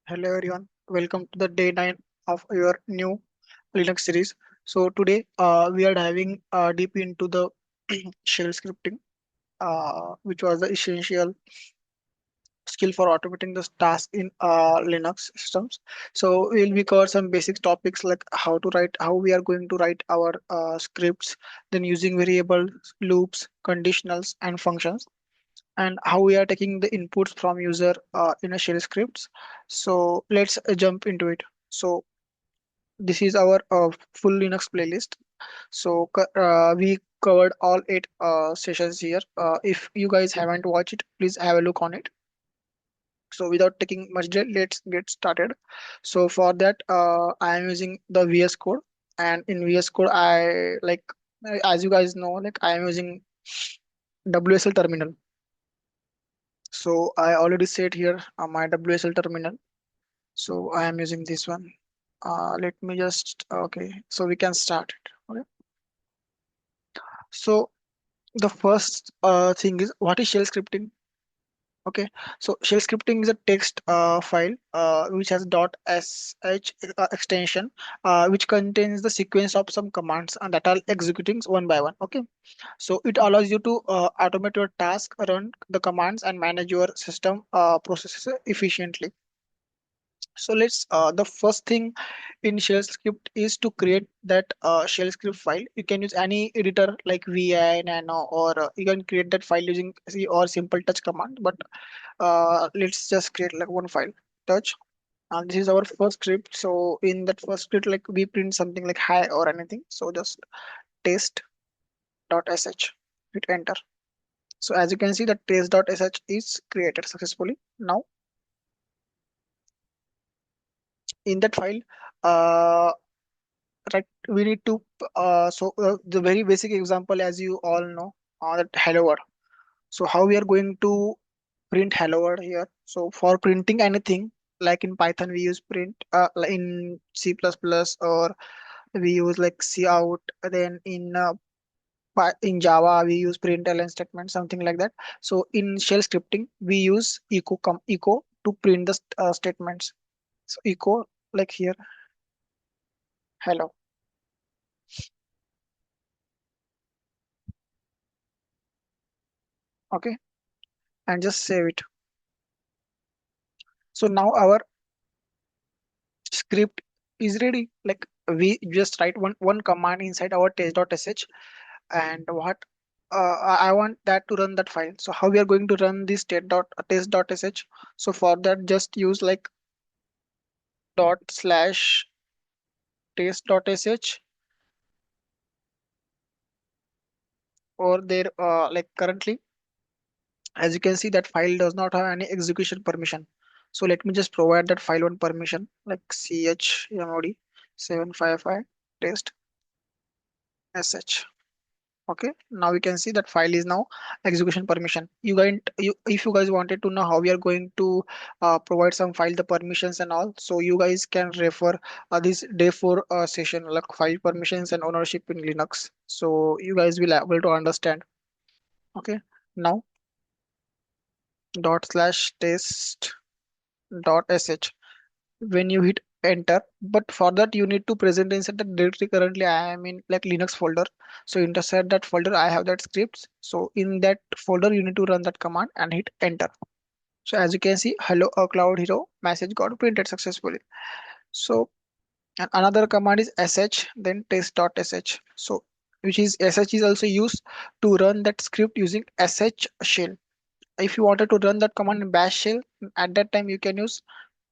Hello everyone, welcome to the day 9 of your new Linux series. So today we are diving deep into the shell scripting, which was the essential skill for automating this task in Linux systems. So we'll be cover some basic topics like how we are going to write our scripts, then using variables, loops, conditionals, and functions, and how we are taking the inputs from user in a shell scripts. So let's jump into it. So this is our full Linux playlist. So we covered all 8 sessions here. If you guys haven't watched it, please have a look on it. So without taking much delay, let's get started. So for that, I am using the VS Code, and in VS Code, I like as you guys know, like I am using WSL terminal. So I already said here my WSL terminal. So I am using this one. Let me just okay. So we can start it. Okay. So the first thing is what is shell scripting? Okay, so shell scripting is a text file which has .sh extension which contains the sequence of some commands and that are executing one by one. Okay, so it allows you to automate your task, run the commands, and manage your system processes efficiently. So let's the first thing in shell script is to create that shell script file. You can use any editor like vi, nano, or you can create that file using C or simple touch command. But let's just create like one file, touch, and this is our first script. So in that first script, like we print something like hi or anything. So just test.sh, hit enter. So as you can see, that test.sh is created successfully. Now in that file, uh, right, we need to the very basic example, as you all know, that hello world. So how we are going to print hello world here? So for printing anything, like in Python we use print, like in C++ or we use like cout, then in in Java we use println statement, something like that. So in shell scripting we use echo to print the statements. So echo, like here, hello. Okay, and just save it. So now our script is ready. Like we just write one command inside our test.sh, and what I want that to run that file. So how we are going to run this test.sh? So for that, just use like dot slash test.sh, or there like currently, as you can see, that file does not have any execution permission. So let me just provide that file one permission like chmod 755 test sh. Okay, now we can see that file is now execution permission. If you guys wanted to know how we are going to provide some file the permissions and all, so you guys can refer this day 4 session like file permissions and ownership in Linux. So you guys will able to understand. Okay, now dot slash test dot sh, when you hit enter, but for that you need to present inside the directory currently I am in, like Linux folder. So inside that folder I have that scripts. So in that folder you need to run that command and hit enter. So as you can see, hello a cloud hero message got printed successfully. So and another command is sh, then test.sh. So which is sh is also used to run that script using sh shell. If you wanted to run that command in bash shell, at that time you can use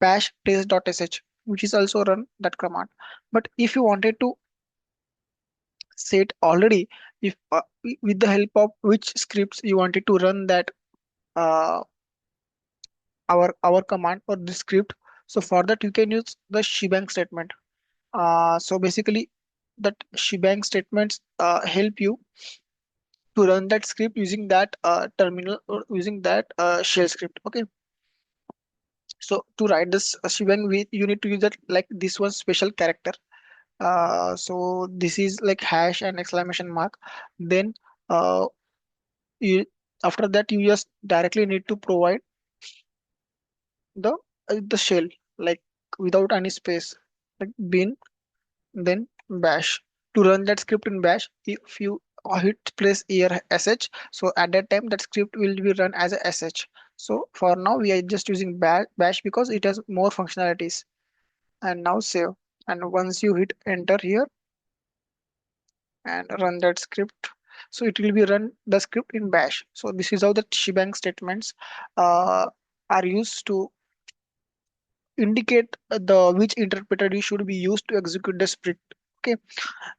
bash test.sh, which is also run that command. But if you wanted to set already, if with the help of which scripts you wanted to run that uh, our command or the script, so for that you can use the shebang statement. So basically that shebang statements help you to run that script using that terminal or using that shell script. Okay, so to write this shebang, you need to use that like this one special character. So this is like hash and exclamation mark. Then uh, you after that you just directly need to provide the shell. like without any space, like bin, then bash. To run that script in bash, if you hit place here sh, so at that time that script will be run as a sh. So for now we are just using bash because it has more functionalities. And now save. And once you hit enter here and run that script, so it will be run the script in bash. So this is how the shebang statements uh, are used to indicate the which interpreter you should be used to execute the script. Okay,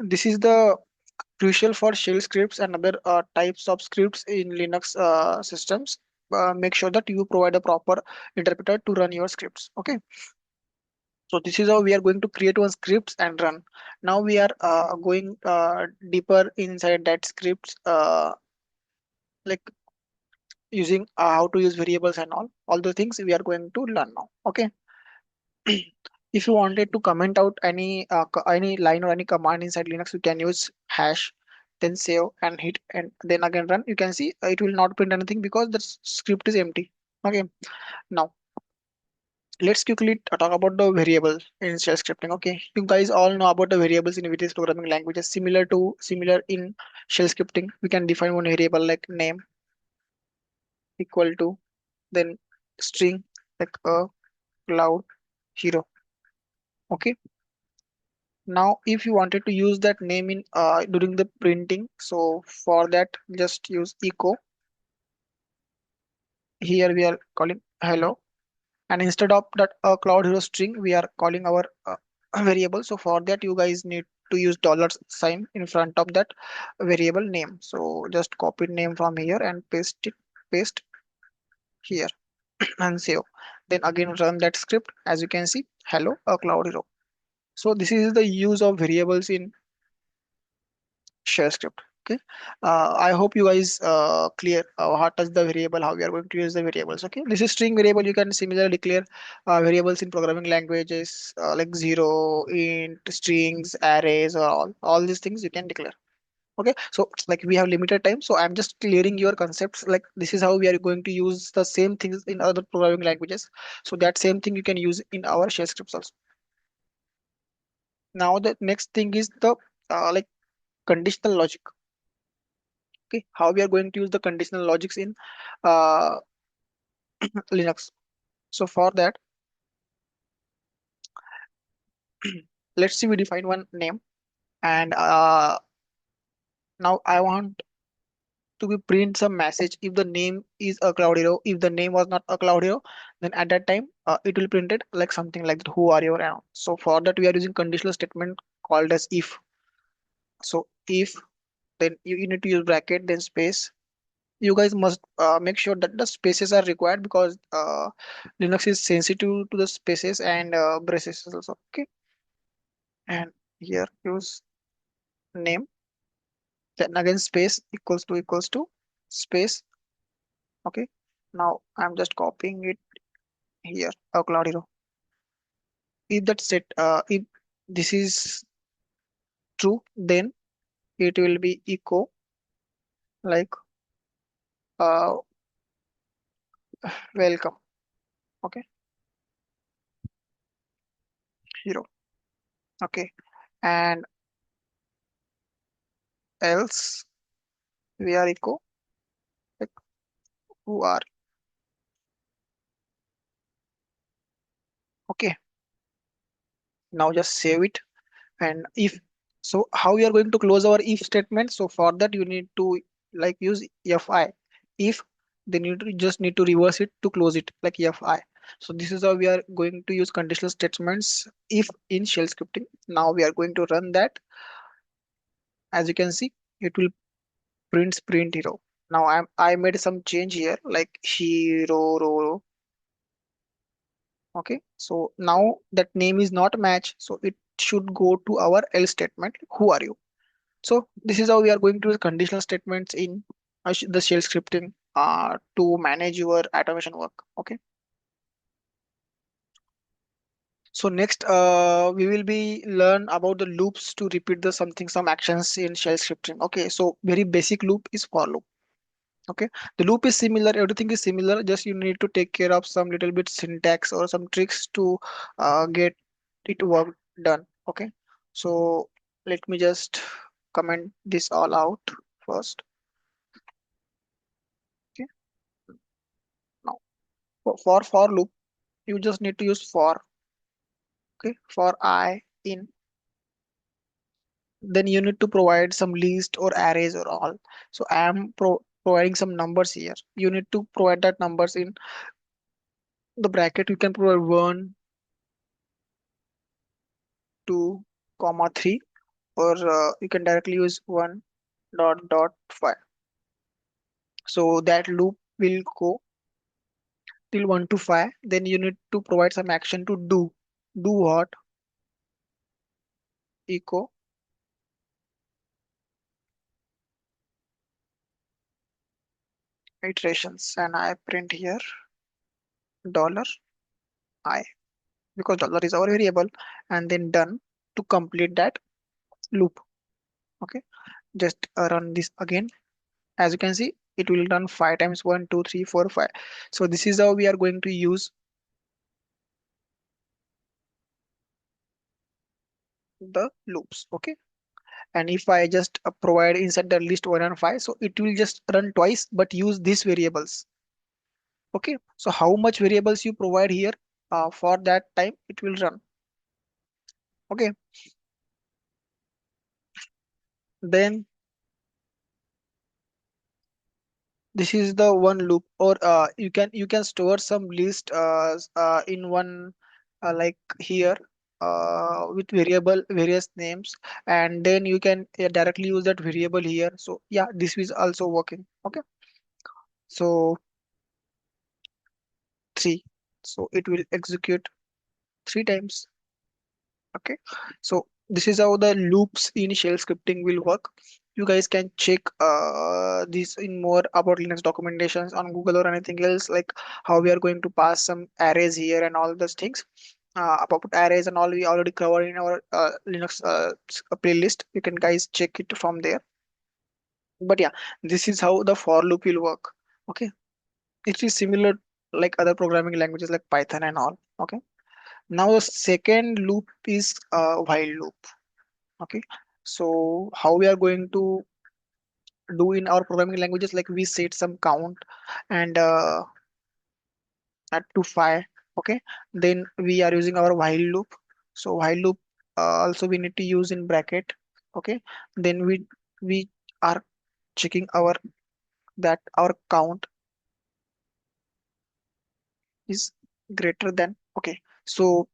this is the crucial for shell scripts and other types of scripts in Linux systems. Make sure that you provide a proper interpreter to run your scripts. Okay, so this is how we are going to create one scripts and run. Now we are going deeper inside that scripts, like using how to use variables and all the things we are going to learn now. Okay. If you wanted to comment out any line or any command inside Linux, you can use hash, then save and hit and then again run. You can see it will not print anything because the script is empty. Okay. Now let's quickly talk about the variable in shell scripting. Okay, you guys all know about the variables in various programming languages. Similar in shell scripting, we can define one variable like name equal to then string like a cloud hero. Okay, now if you wanted to use that name in during the printing, so for that just use echo. Here we are calling hello, and instead of that cloud hero string we are calling our variable. So for that you guys need to use dollar sign in front of that variable name. So just copy name from here and paste here and save. Then again run that script. As you can see, hello a cloud hero. So this is the use of variables in shell script. Okay, I hope you guys clear what is the variable, how we are going to use the variables. Okay, this is string variable. You can similarly declare variables in programming languages like zero, int, strings, arrays, or all these things you can declare. Okay, so like we have limited time, so I'm just clearing your concepts. Like this is how we are going to use the same things in other programming languages, so that same thing you can use in our shell scripts also. Now the next thing is the like conditional logic. Okay, how we are going to use the conditional logics in uh, Linux. So for that, let's see, we define one name, and now I want to be print some message if the name is a cloud hero. If the name was not a cloud hero, then at that time it will print it like something like that, who are you around. So for that we are using conditional statement called as if. So if, then you need to use bracket then space. You guys must make sure that the spaces are required because Linux is sensitive to the spaces and braces also. Okay, and here use name, then again space equals to space. Okay, now I'm just copying it here. Oh, cloud hero. If that set, if this is true, then it will be echo like uh welcome. Okay, hero. Okay, and else we are echo like who are. Okay, now just save it. And if so, how we are going to close our if statement? So for that you need to like use fi. If, then you just need to reverse it to close it like fi. So this is how we are going to use conditional statements if in shell scripting. Now we are going to run that. As you can see, it will print hero. Now I made some change here like hero ro. Okay, so now that name is not match, so it should go to our else statement, who are you. So this is how we are going to use conditional statements in the shell scripting to manage your automation work. Okay. So next, we will be learn about the loops to repeat some actions in shell scripting. Okay. So very basic loop is for loop. Okay, the loop is similar, everything is similar, just you need to take care of some little bit syntax or some tricks to get it work done. Okay, so let me just comment this all out first. Okay, now for loop you just need to use for. Okay, for I in, then you need to provide some list or arrays or all. So I am providing some numbers here, you need to provide that numbers in the bracket. You can provide 1, 2, comma 3, or you can directly use 1 dot dot 5. So that loop will go till 1 to 5. Then you need to provide some action to do what, echo iterations, and I print here dollar I, because dollar is our variable, and then done to complete that loop. Okay, just run this again. As you can see, it will run 5 times, 1 2 3 4 5. So this is how we are going to use the loops. Okay, and if I just provide inside the list 1 and 5, so it will just run twice but use these variables. Okay, so how much variables you provide here, for that time it will run. Okay, then this is the one loop, or you can store some list in one, like here, with variable various names, and then you can directly use that variable here. So yeah, this is also working. Okay, so 3, so it will execute 3 times. Okay, so this is how the loops in shell scripting will work. You guys can check this in more about Linux documentations on Google or anything else, like how we are going to pass some arrays here and all those things. About arrays and all we already covered in our Linux playlist. You can guys check it from there. But yeah, this is how the for loop will work. Okay, it is similar like other programming languages like Python and all. Okay, now the second loop is while loop. Okay, so how we are going to do in our programming languages, like we set some count and at to 5. Okay, then we are using our while loop. So while loop also we need to use in bracket. Okay, then we are checking our that our count is greater than. Okay, so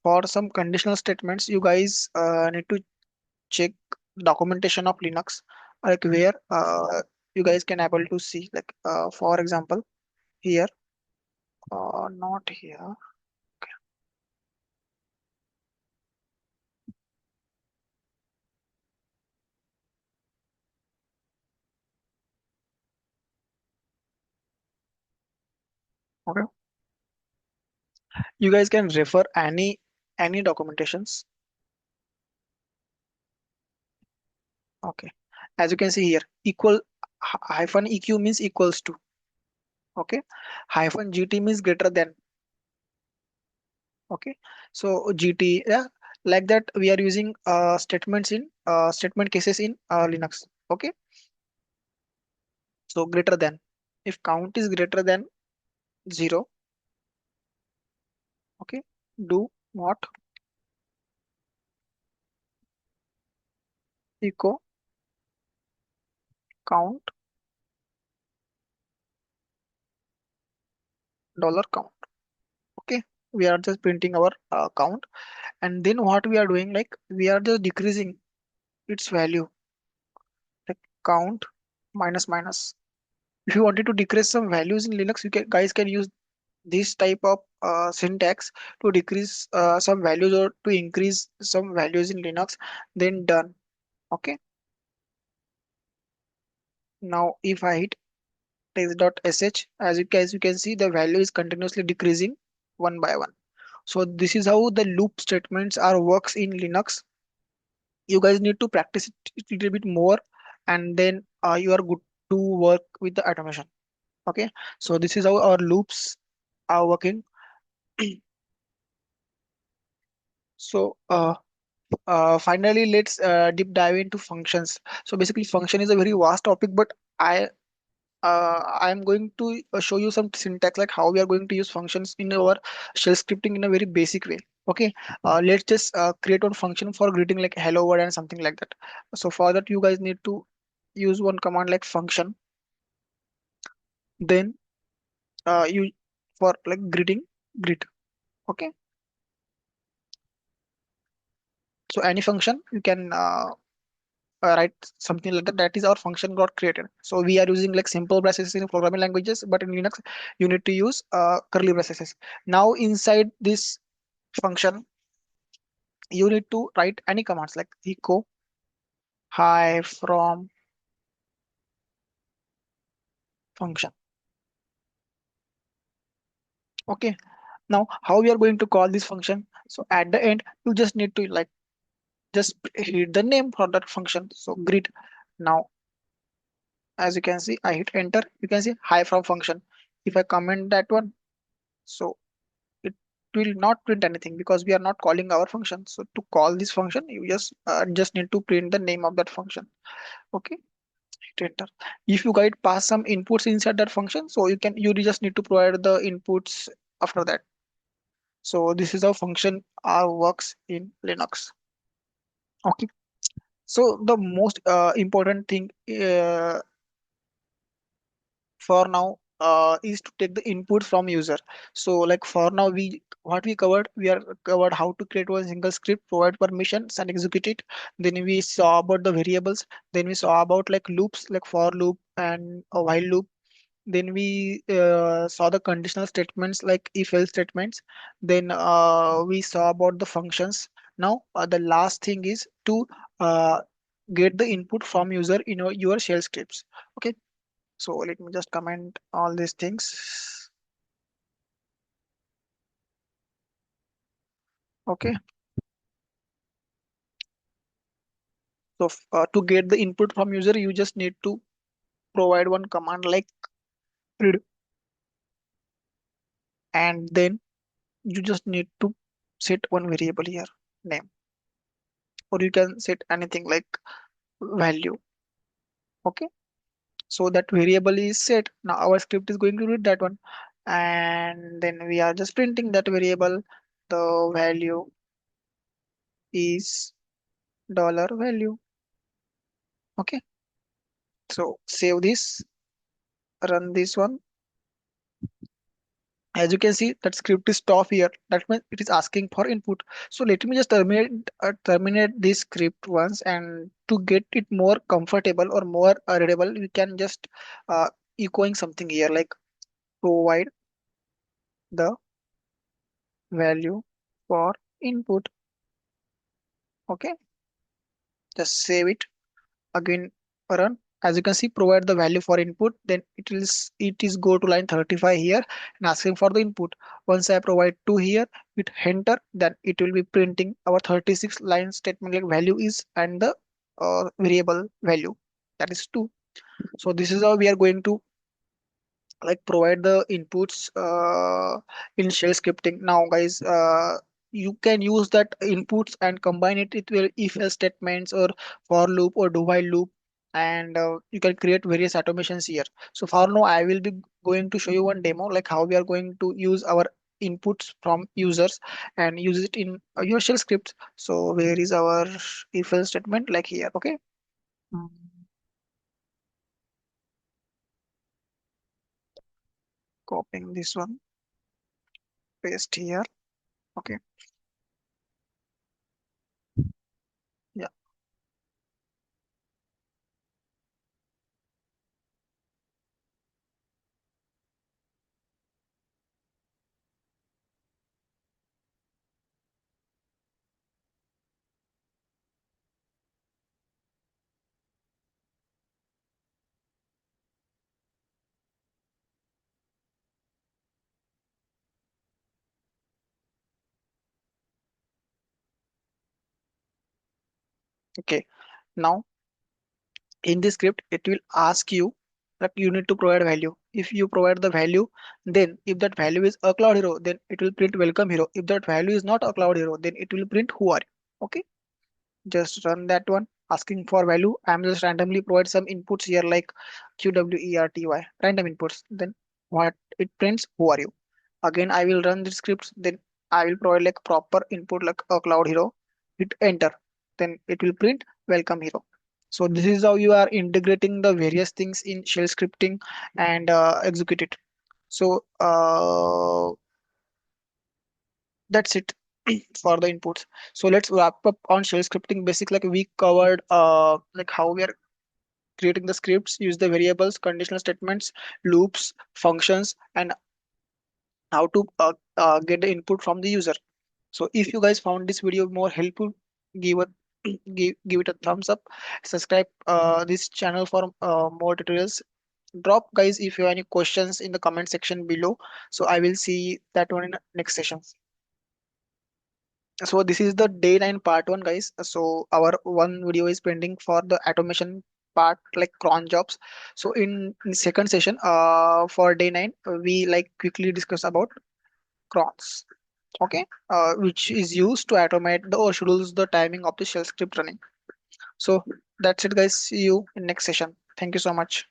for some conditional statements you guys need to check documentation of Linux, like where you guys can able to see, like for example here, not here. Okay, you guys can refer any documentations. Okay, as you can see here, equal hyphen eq means equals to. Okay, hyphen gt means greater than. Okay, so gt, yeah, like that we are using statements in statement cases in Linux. Okay, so greater than, if count is greater than 0. Okay, do what, echo count, dollar count. Okay, we are just printing our count, and then what we are doing, like we are just decreasing its value, like count minus minus. If you wanted to decrease some values in Linux, you guys can use this type of syntax to decrease some values or to increase some values in Linux, then done. Okay, now if I hit text.sh, as you can see the value is continuously decreasing one by one. So this is how the loop statements are works in Linux. You guys need to practice it a little bit more, and then you are good to work with the automation. Okay, so this is how our loops are working. So finally, let's deep dive into functions. So basically, function is a very vast topic, but I I'm going to show you some syntax like how we are going to use functions in our shell scripting in a very basic way. Okay, let's just create one function for greeting like hello world and something like that. So for that, you guys need to use one command like function. Then you for like greet. Okay, so any function you can write something like that. That is our function got created. So we are using like simple braces in programming languages, but in Linux you need to use curly braces. Now inside this function you need to write any commands like echo hi from function. Okay, now how we are going to call this function? So at the end you just need to like just hit the name for that function, so greet. Now as you can see, I hit enter, you can see hi from function. If I comment that one, so it will not print anything because we are not calling our function. So to call this function you just need to print the name of that function. Okay, hit enter. If you guys pass some inputs inside that function, so you just need to provide the inputs after that. So this is how function R works in Linux. Okay, so the most important thing for now is to take the input from user. So like for now we what we covered, we are covered how to create one single script, provide permissions and execute it. Then we saw about the variables. Then we saw about like loops like for loop and a while loop. Then we saw the conditional statements like if else statements. Then we saw about the functions. Now the last thing is to uh, get the input from user in your shell scripts. Okay, so let me just comment all these things. Okay. So to get the input from user, you just need to provide one command like read, and then you just need to set one variable here, name, or you can set anything like value. Okay. So that variable is set. Now our script is going to read that one, and then we are just printing that variable. The value is dollar value. Okay. So save this, run this one. As you can see, that script is stop here. That means it is asking for input. So let me just terminate this script once, and to get it more comfortable or more readable, we can just echoing something here like provide the value for input. Okay, just save it again, run. As you can see, provide the value for input, then it is go to line 35 here and asking for the input. Once I provide 2 here, hit enter, then it will be printing our 36 line statement like value is and the variable value, that is 2. So this is how we are going to like provide the inputs in shell scripting. Now guys, you can use that inputs and combine it with if else statements or for loop or do while loop, and you can create various automations here. So for now I will be going to show you one demo like how we are going to use our inputs from users and use it in your shell scripts. So where is our if else statement, like here? Okay. Mm. Copying this one, paste here. Okay. Yeah. Okay, now in this script it will ask you. like you need to provide value. If you provide the value, then if that value is a cloud hero, then it will print welcome hero. If that value is not a cloud hero, then it will print who are you. Okay, just run that one. Asking for value, I'm just randomly provide some inputs here like qwerty, random inputs. Then what it prints, who are you. Again I will run the scripts, then I will provide like proper input like a cloud hero, hit enter, then it will print welcome hero. So this is how you are integrating the various things in shell scripting and execute it. So that's it for the inputs. So let's wrap up on shell scripting basic. Like we covered like how we are creating the scripts, use the variables, conditional statements, loops, functions, and how to get the input from the user. So if you guys found this video more helpful, give a give it a thumbs up. Subscribe this channel for more tutorials. Drop guys if you have any questions in the comment section below. So I will see that one in the next session. So this is the day 9 part 1 guys. So our one video is pending for the automation part like cron jobs. So in second session for day 9 we like quickly discuss about crons. Okay, which is used to automate the or schedules the timing of the shell script running. So that's it guys, see you in next session. Thank you so much.